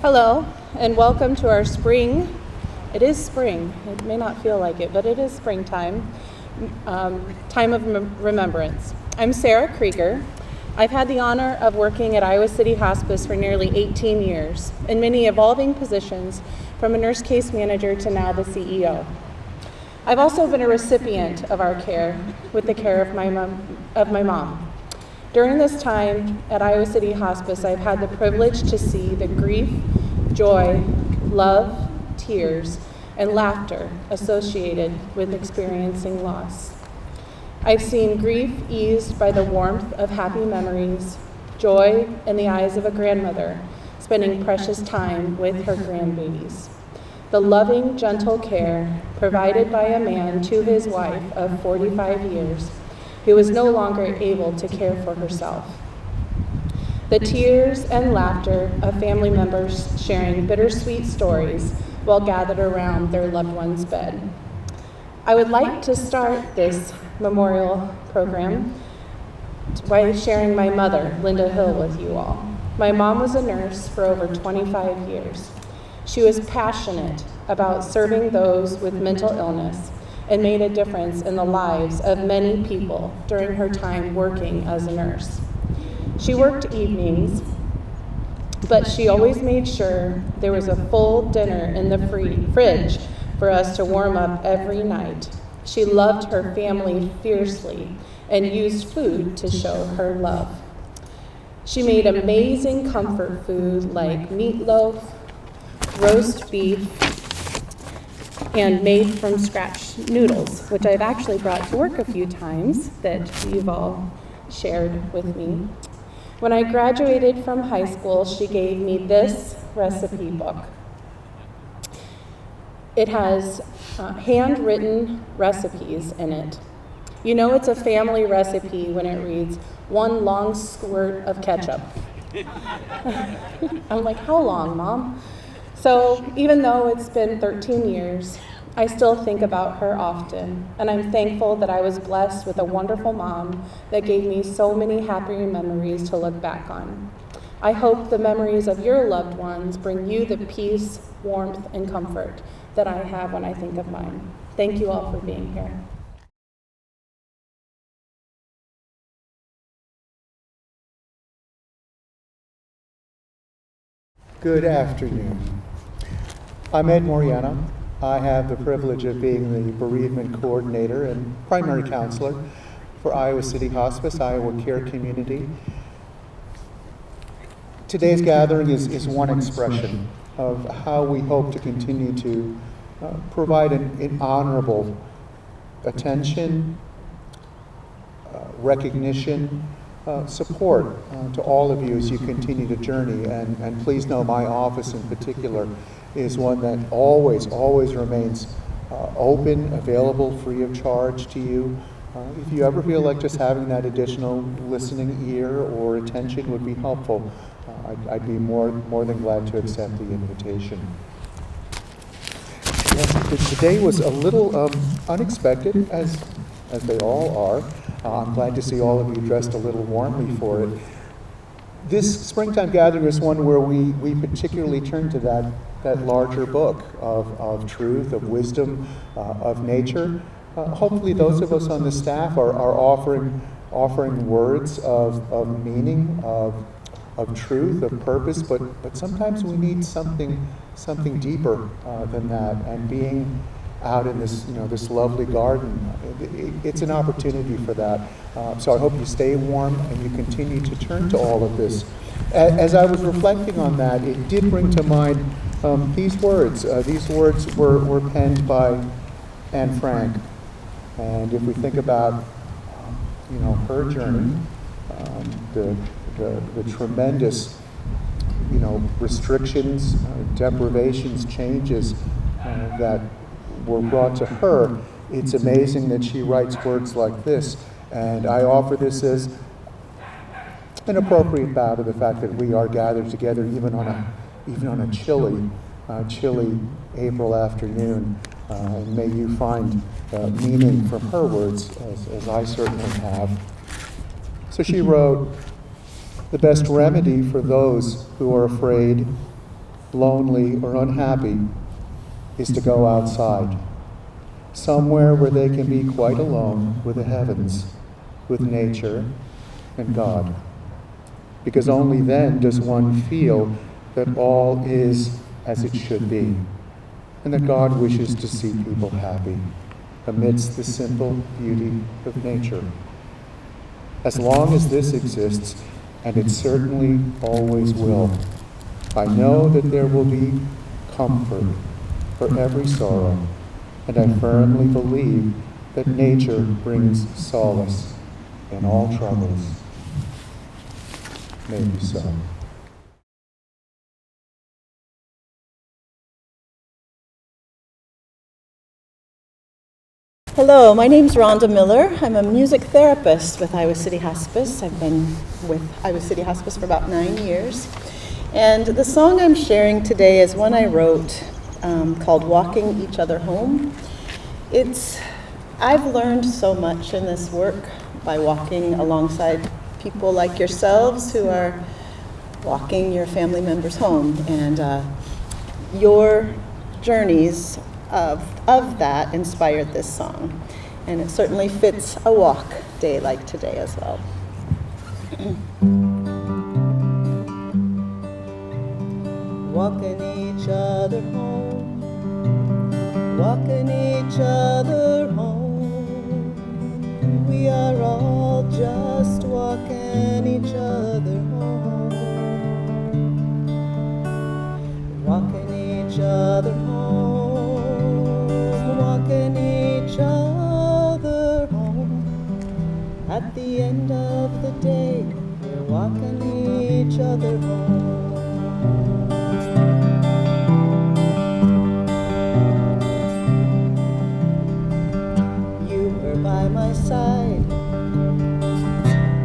Hello, and welcome to our spring. It is spring. It may not feel like it, but it is springtime. Time of Remembrance. I'm Sarah Krieger. I've had the honor of working at Iowa City Hospice for nearly 18 years, in many evolving positions, from a nurse case manager to now the CEO. I've also been a recipient of our care with the care of my mom. During this time at Iowa City Hospice, I've had the privilege to see the grief, joy, love, tears, and laughter associated with experiencing loss. I've seen grief eased by the warmth of happy memories, joy in the eyes of a grandmother spending precious time with her grandbabies, the loving, gentle care provided by a man to his wife of 45 years who was no longer able to care for herself. The tears and laughter of family members sharing bittersweet stories while gathered around their loved one's bed. I would like to start this memorial program by sharing my mother, Linda Hill, with you all. My mom was a nurse for over 25 years. She was passionate about serving those with mental illness and made a difference in the lives of many people during her time working as a nurse. She worked evenings, but she always made sure there was a full dinner in the fridge for us to warm up every night. She loved her family fiercely and used food to show her love. She made amazing comfort food like meatloaf, roast beef, and made from scratch noodles, which I've actually brought to work a few times that you've all shared with me. When I graduated from high school, she gave me this recipe book. It has handwritten recipes in it. You know it's a family recipe when it reads, 1 long squirt of ketchup. I'm like, how long, Mom? So even though it's been 13 years, I still think about her often, and I'm thankful that I was blessed with a wonderful mom that gave me so many happy memories to look back on. I hope the memories of your loved ones bring you the peace, warmth, and comfort that I have when I think of mine. Thank you all for being here. Good afternoon. I'm Ed Moriano. I have the privilege of being the bereavement coordinator and primary counselor for Iowa City Hospice, Iowa Care Community. Today's gathering is one expression of how we hope to continue to provide an honorable attention, recognition, support to all of you as you continue to journey. And please know my office in particular is one that always remains open, available, free of charge to you. If you ever feel like just having that additional listening ear or attention would be helpful, I'd be more than glad to accept the invitation. Yes, today was a little unexpected, as they all are. I'm glad to see all of you dressed a little warmly for it. This springtime gathering is one where we particularly turn to that larger book of truth, of wisdom, of nature. Hopefully those of us on the staff are offering words of meaning, of truth, of purpose, but sometimes we need something deeper than that. And being out in this lovely garden, it's an opportunity for that. So I hope you stay warm and you continue to turn to all of this. As I was reflecting on that, it did bring to mind these words. These words were penned by Anne Frank. And if we think about her journey, the tremendous restrictions, deprivations, changes that were brought to her, it's amazing that she writes words like this. And I offer this as an appropriate bow to the fact that we are gathered together even on a chilly April afternoon. And may you find meaning from her words, as I certainly have. So she wrote, "The best remedy for those who are afraid lonely, or unhappy is to go outside, somewhere where they can be quite alone with the heavens, with nature and God. Because only then does one feel that all is as it should be, and that God wishes to see people happy amidst the simple beauty of nature. As long as this exists, and it certainly always will, I know that there will be comfort for every sorrow, and I firmly believe that nature brings solace in all troubles. Maybe so. Hello, my name's Rhonda Miller. I'm a music therapist with Iowa City Hospice. I've been with Iowa City Hospice for about 9 years. And the song I'm sharing today is one I wrote called Walking Each Other Home. I've learned so much in this work by walking alongside people like yourselves who are walking your family members home. And your journeys of that inspired this song. And it certainly fits a walk day like today as well. Walking each other home, walking each other home. We are all just walking each other home. Walking each other home, walking each other home. At the end of the day, we're walking each other home. You were by my side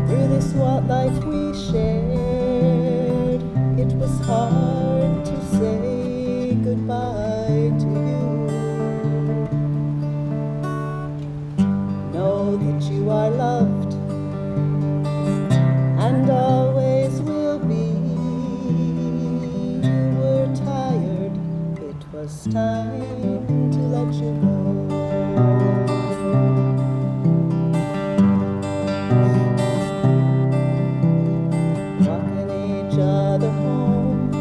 through this what life we shared. It was hard to say goodbye to you. Know that you are loved and always will be. You were tired, it was time to let you go. Walking each other home,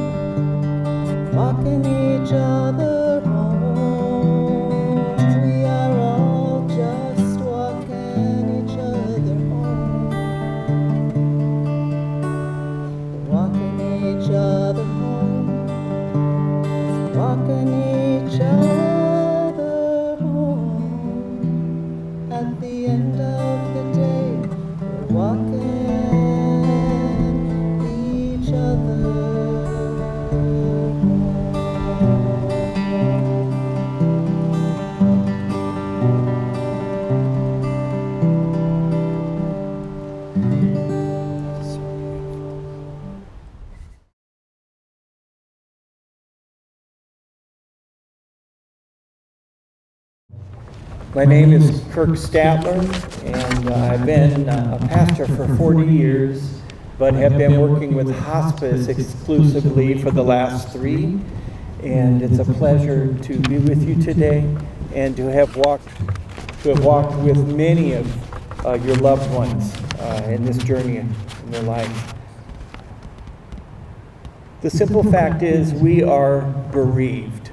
walking each other home. We are all just walking each other home. Walking each other home, walking each other home. At the end of the day, we're walking each other home. My name is Kirk Statler, and I've been a pastor for 40 years, but have been working with hospice exclusively for the last 3. And it's a pleasure to be with you today and to have walked with many of your loved ones in this journey in their life. The simple fact is we are bereaved.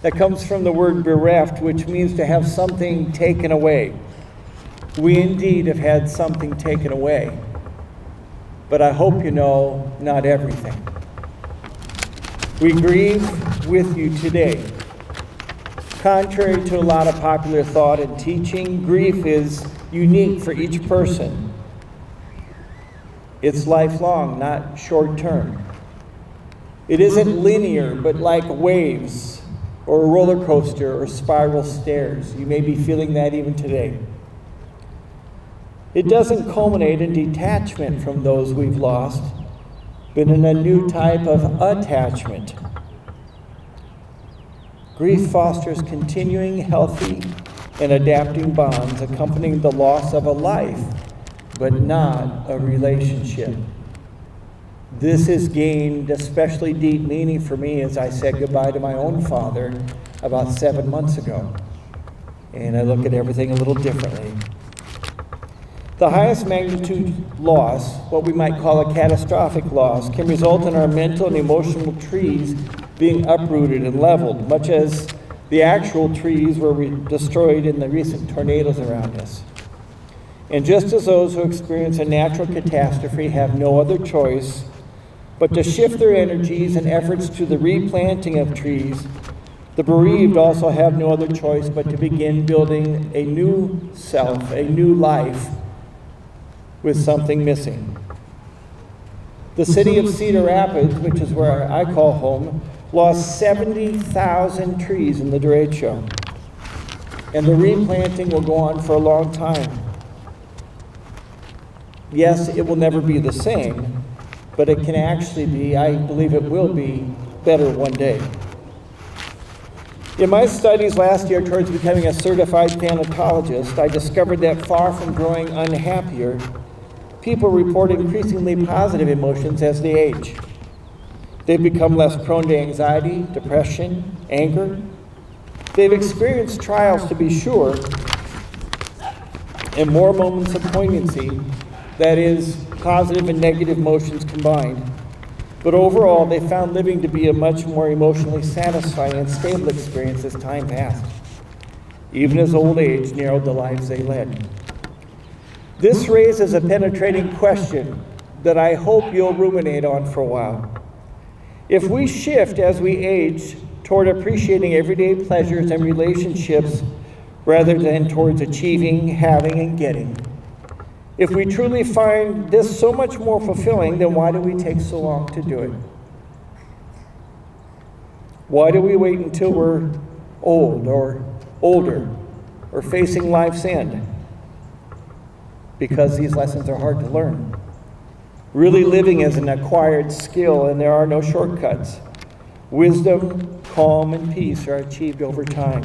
That comes from the word bereft, which means to have something taken away. We indeed have had something taken away. But I hope you know, not everything. We grieve with you today. Contrary to a lot of popular thought and teaching, grief is unique for each person. It's lifelong, not short-term. It isn't linear, but like waves, or a roller coaster, or spiral stairs. You may be feeling that even today. It doesn't culminate in detachment from those we've lost, but in a new type of attachment. Grief fosters continuing, healthy, and adapting bonds accompanying the loss of a life, but not a relationship. This has gained especially deep meaning for me as I said goodbye to my own father about 7 months ago. And I look at everything a little differently. The highest magnitude loss, what we might call a catastrophic loss, can result in our mental and emotional trees being uprooted and leveled, much as the actual trees were destroyed in the recent tornadoes around us. And just as those who experience a natural catastrophe have no other choice but to shift their energies and efforts to the replanting of trees, the bereaved also have no other choice but to begin building a new self, a new life, with something missing. The city of Cedar Rapids, which is where I call home, lost 70,000 trees in the derecho. And the replanting will go on for a long time. Yes, it will never be the same, but it can actually be, I believe it will be, better one day. In my studies last year towards becoming a certified thanatologist, I discovered that far from growing unhappier, people report increasingly positive emotions as they age. They've become less prone to anxiety, depression, anger. They've experienced trials, to be sure, and more moments of poignancy, that is, positive and negative emotions combined. But overall, they found living to be a much more emotionally satisfying and stable experience as time passed, even as old age narrowed the lives they led. This raises a penetrating question that I hope you'll ruminate on for a while. If we shift as we age toward appreciating everyday pleasures and relationships rather than towards achieving, having, and getting, if we truly find this so much more fulfilling, then why do we take so long to do it? Why do we wait until we're old or older or facing life's end? Because these lessons are hard to learn. Really living is an acquired skill, and there are no shortcuts. Wisdom, calm, and peace are achieved over time.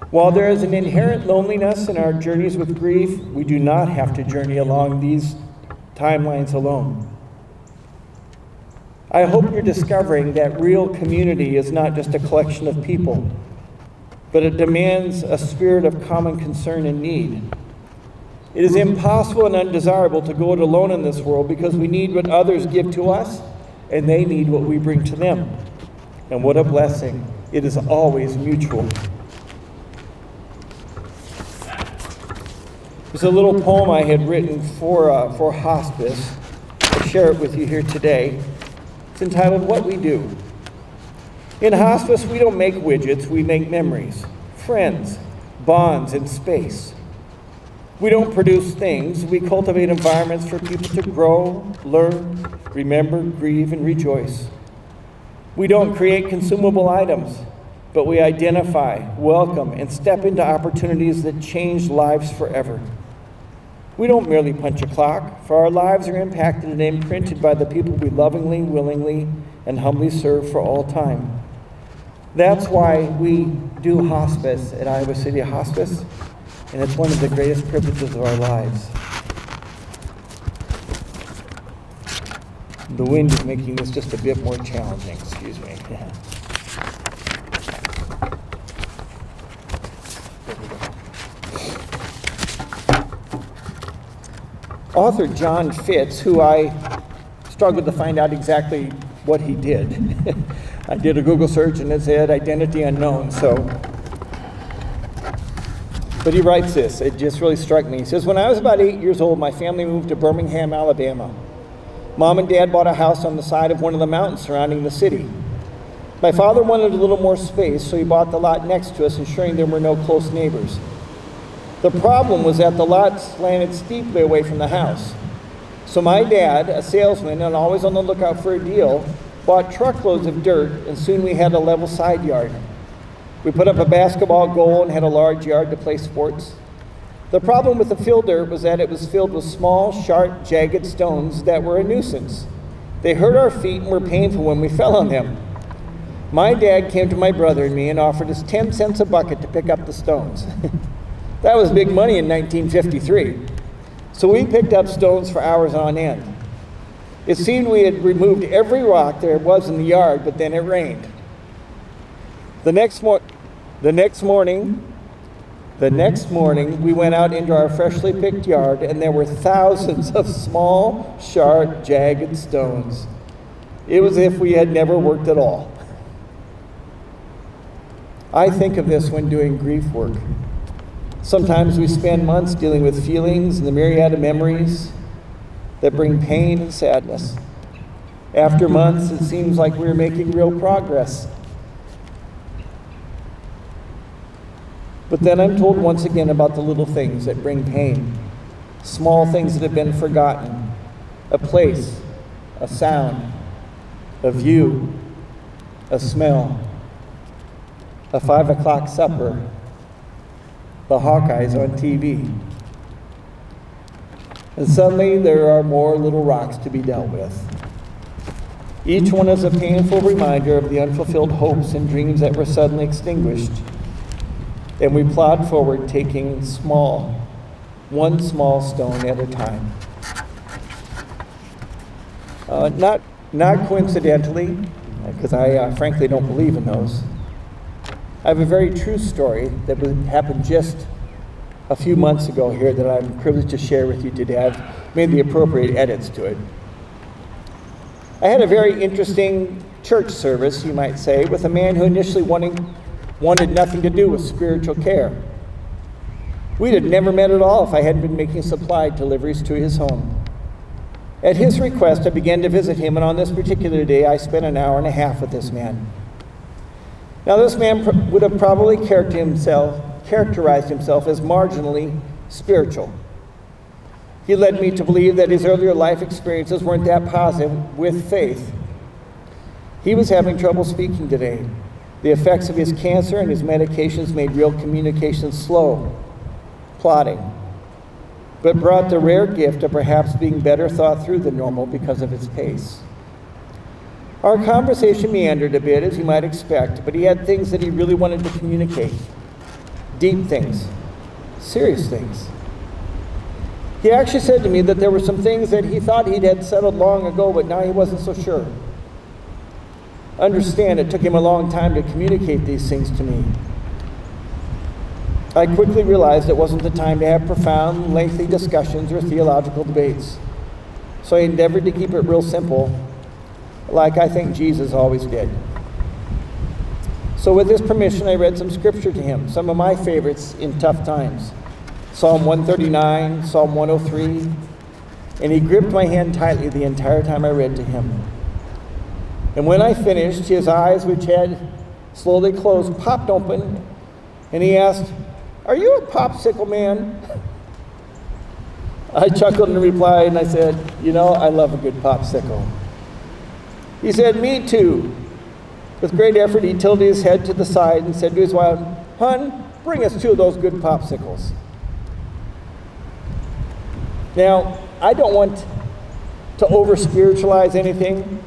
While there is an inherent loneliness in our journeys with grief, we do not have to journey along these timelines alone. I hope you're discovering that real community is not just a collection of people, but it demands a spirit of common concern and need. It is impossible and undesirable to go it alone in this world because we need what others give to us, and they need what we bring to them. And what a blessing. It is always mutual. There's a little poem I had written for Hospice. I'll share it with you here today. It's entitled, What We Do. In Hospice, we don't make widgets, we make memories, friends, bonds, and space. We don't produce things, we cultivate environments for people to grow, learn, remember, grieve, and rejoice. We don't create consumable items, but we identify, welcome, and step into opportunities that change lives forever. We don't merely punch a clock, for our lives are impacted and imprinted by the people we lovingly, willingly, and humbly serve for all time. That's why we do hospice at Iowa City Hospice, and it's one of the greatest privileges of our lives. The wind is making this just a bit more challenging, excuse me. Author John Fitz, who I struggled to find out exactly what he did. I did a Google search and it said identity unknown, but he writes this, it just really struck me. He says, when I was about 8 years old, my family moved to Birmingham, Alabama. Mom and Dad bought a house on the side of one of the mountains surrounding the city. My father wanted a little more space, so he bought the lot next to us, ensuring there were no close neighbors. The problem was that the lot slanted steeply away from the house. So my dad, a salesman and always on the lookout for a deal, bought truckloads of dirt, and soon we had a level side yard. We put up a basketball goal and had a large yard to play sports. The problem with the field dirt was that it was filled with small, sharp, jagged stones that were a nuisance. They hurt our feet and were painful when we fell on them. My dad came to my brother and me and offered us 10 cents a bucket to pick up the stones. That was big money in 1953. So we picked up stones for hours on end. It seemed we had removed every rock there was in the yard, but then it rained. The next morning, we went out into our freshly picked yard, and there were thousands of small, sharp, jagged stones. It was as if we had never worked at all. I think of this when doing grief work. Sometimes we spend months dealing with feelings and the myriad of memories that bring pain and sadness. After months, it seems like we're making real progress. But then I'm told once again about the little things that bring pain, small things that have been forgotten, a place, a sound, a view, a smell, a 5 o'clock supper, the Hawkeyes on TV. And suddenly there are more little rocks to be dealt with. Each one is a painful reminder of the unfulfilled hopes and dreams that were suddenly extinguished. And we plod forward, taking one small stone at a time. Not coincidentally, because I frankly don't believe in those, I have a very true story that happened just a few months ago here that I'm privileged to share with you today. I've made the appropriate edits to it. I had a very interesting church service, you might say, with a man who initially wanted nothing to do with spiritual care. We'd have never met at all if I hadn't been making supply deliveries to his home. At his request, I began to visit him, and on this particular day, I spent an hour and a half with this man. Now, this man would have probably characterized himself as marginally spiritual. He led me to believe that his earlier life experiences weren't that positive with faith. He was having trouble speaking today. The effects of his cancer and his medications made real communication slow, plodding, but brought the rare gift of perhaps being better thought through than normal because of its pace. Our conversation meandered a bit, as you might expect, but he had things that he really wanted to communicate. Deep things, serious things. He actually said to me that there were some things that he thought he'd had settled long ago, but now he wasn't so sure. Understand, it took him a long time to communicate these things to me. I quickly realized it wasn't the time to have profound, lengthy discussions or theological debates. So I endeavored to keep it real simple, like I think Jesus always did. So with his permission, I read some scripture to him, some of my favorites in tough times. Psalm 139, Psalm 103, and he gripped my hand tightly the entire time I read to him. And when I finished, his eyes, which had slowly closed, popped open, and he asked, "Are you a popsicle man?" I chuckled and replied, and I said, I love a good popsicle. He said, "Me too." With great effort, he tilted his head to the side and said to his wife, "Hun, bring us 2 of those good popsicles." Now, I don't want to over-spiritualize anything,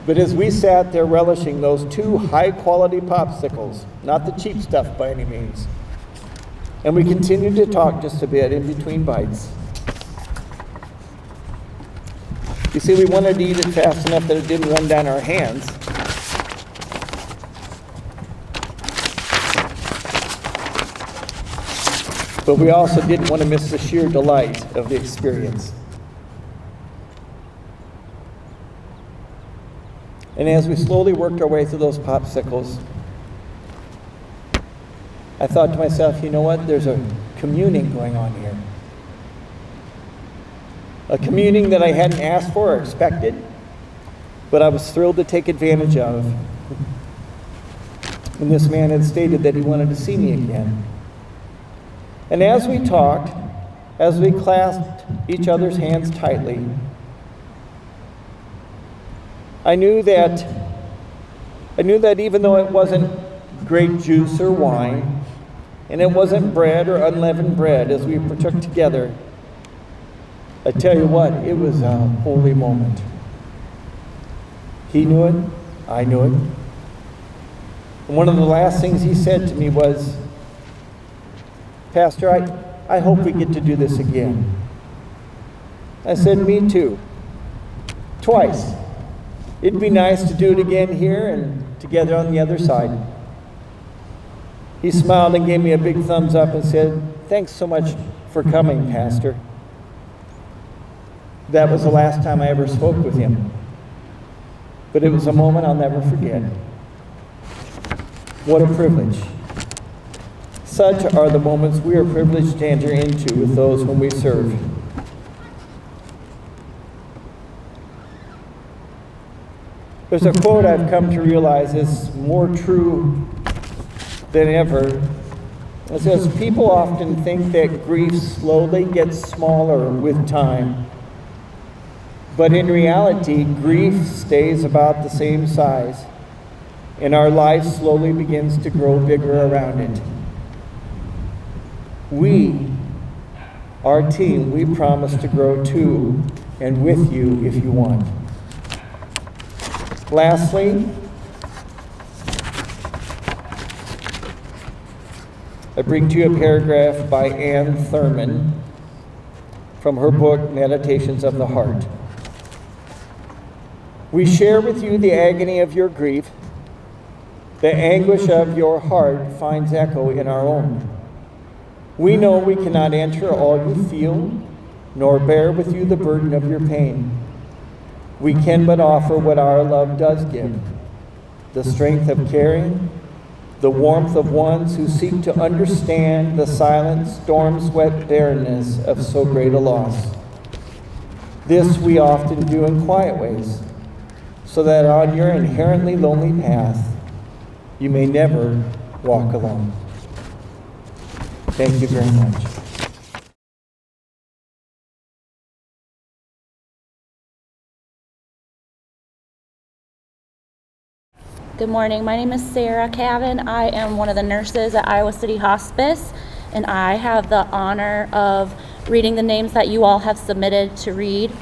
but as we sat there relishing those 2 high-quality popsicles, not the cheap stuff by any means, and we continued to talk just a bit in between bites. You see, we wanted to eat it fast enough that it didn't run down our hands. But we also didn't want to miss the sheer delight of the experience. And as we slowly worked our way through those popsicles, I thought to myself, you know what? There's a communing going on here. A communing that I hadn't asked for or expected, but I was thrilled to take advantage of. And this man had stated that he wanted to see me again. And as we talked, as we clasped each other's hands tightly, I knew that even though it wasn't grape juice or wine, and it wasn't bread or unleavened bread as we partook together, I tell you what, it was a holy moment. He knew it, I knew it. And one of the last things he said to me was, "Pastor, I hope we get to do this again." I said, "Me too." twice. It'd be nice to do it again here and together on the other side. He smiled and gave me a big thumbs up and said, "Thanks so much for coming, Pastor." That was the last time I ever spoke with him. But it was a moment I'll never forget. What a privilege. Such are the moments we are privileged to enter into with those whom we serve. There's a quote I've come to realize is more true than ever. It says, "People often think that grief slowly gets smaller with time. But in reality, grief stays about the same size, and our life slowly begins to grow bigger around it." We, our team, we promise to grow too, and with you if you want. Lastly, I bring to you a paragraph by Anne Thurman from her book, Meditations of the Heart. "We share with you the agony of your grief. The anguish of your heart finds echo in our own. We know we cannot enter all you feel, nor bear with you the burden of your pain. We can but offer what our love does give, the strength of caring, the warmth of ones who seek to understand the silent, storm-swept barrenness of so great a loss. This we often do in quiet ways, so that on your inherently lonely path, you may never walk alone." Thank you very much. Good morning. My name is Sarah Cavan. I am one of the nurses at Iowa City Hospice, and I have the honor of reading the names that you all have submitted to read.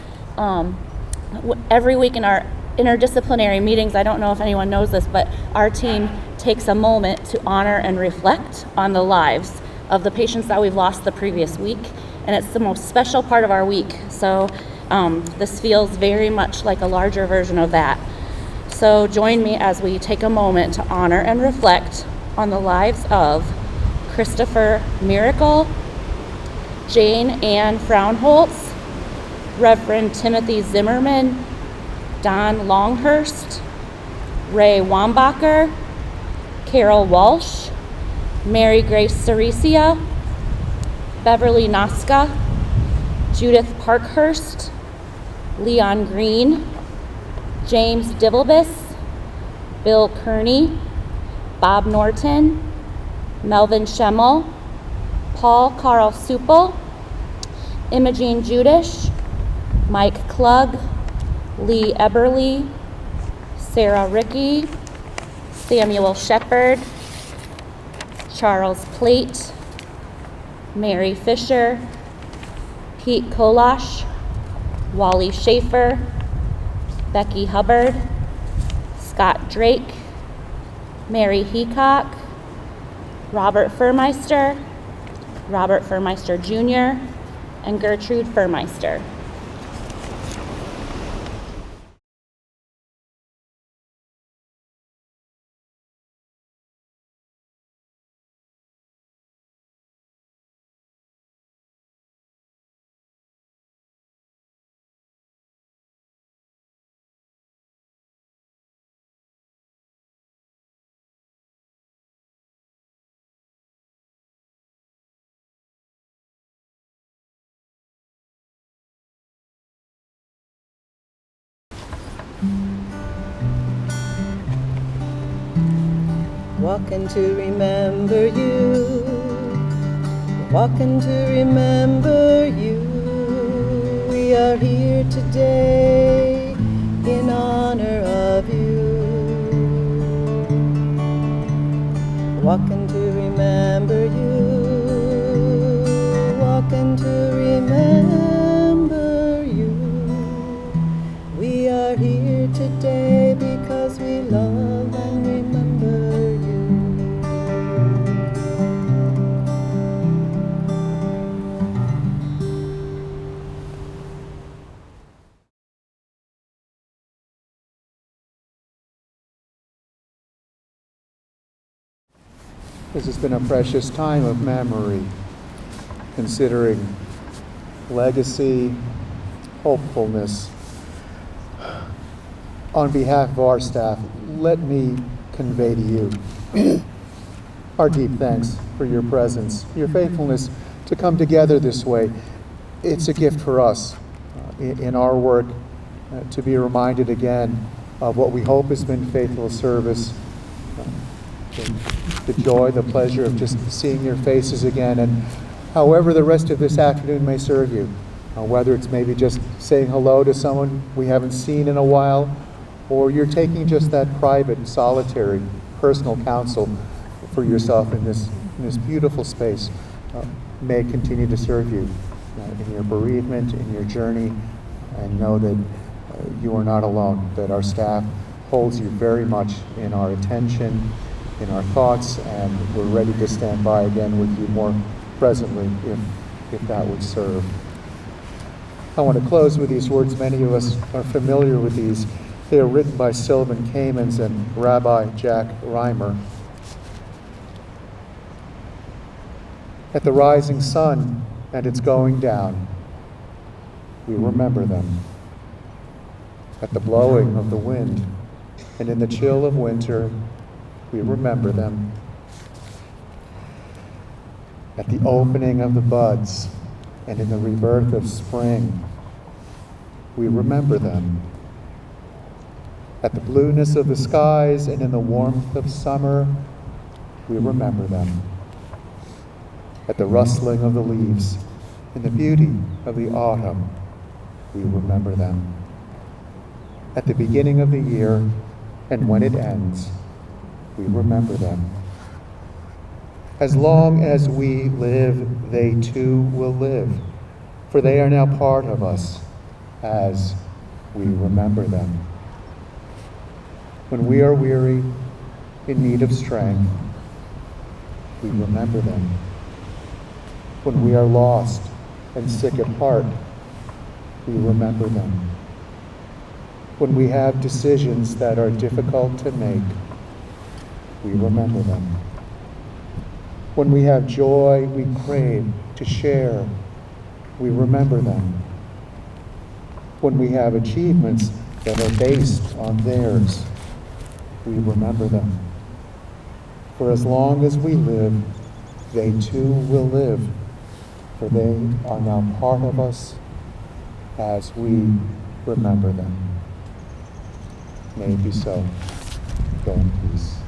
Every week in our interdisciplinary meetings, I don't know if anyone knows this, but our team takes a moment to honor and reflect on the lives of the patients that we've lost the previous week, and it's the most special part of our week. So this feels very much like a larger version of that. So join me as we take a moment to honor and reflect on the lives of Christopher Miracle, Jane Ann Fraunholtz, Reverend Timothy Zimmerman, Don Longhurst, Ray Wambacher, Carol Walsh, Mary Grace Ceresia, Beverly Noska, Judith Parkhurst, Leon Green, James Divelbus, Bill Kearney, Bob Norton, Melvin Schemmel, Paul Carl Supel, Imogene Judish, Mike Klug, Lee Eberly, Sarah Rickey, Samuel Shepard, Charles Plate, Mary Fisher, Pete Kolash, Wally Schaefer, Becky Hubbard, Scott Drake, Mary Heacock, Robert Furmeister, Robert Furmeister Jr., and Gertrude Furmeister. Walking to remember you, walking to remember you. We are here today in honor of you. Walking to remember you, walking to remember you. We are here today because we love and remember This has been a precious time of memory, considering legacy, hopefulness. On behalf of our staff, let me convey to you our deep thanks for your presence, your faithfulness to come together this way. It's a gift for us in our work to be reminded again of what we hope has been faithful service, the joy, the pleasure of just seeing your faces again, and however the rest of this afternoon may serve you, whether it's maybe just saying hello to someone we haven't seen in a while, or you're taking just that private, solitary, personal counsel for yourself in this beautiful space. May it continue to serve you in your bereavement, in your journey, and know that you are not alone, that our staff holds you very much in our attention, in our thoughts, and we're ready to stand by again with you more presently if that would serve. I want to close with these words. Many of us are familiar with these. They are written by Sylvan Kamens and Rabbi Jack Reimer. At the rising sun and its going down, we remember them. At the blowing of the wind and in the chill of winter, we remember them. At the opening of the buds and in the rebirth of spring, we remember them. At the blueness of the skies and in the warmth of summer, we remember them. At the rustling of the leaves and the beauty of the autumn, we remember them. At the beginning of the year and when it ends, we remember them. As long as we live, they too will live, for they are now part of us as we remember them. When we are weary, in need of strength, we remember them. When we are lost and sick at heart, we remember them. When we have decisions that are difficult to make, we remember them. When we have joy we crave to share, we remember them. When we have achievements that are based on theirs, we remember them. For as long as we live, they too will live, for they are now part of us as we remember them. May it be so. Go in peace.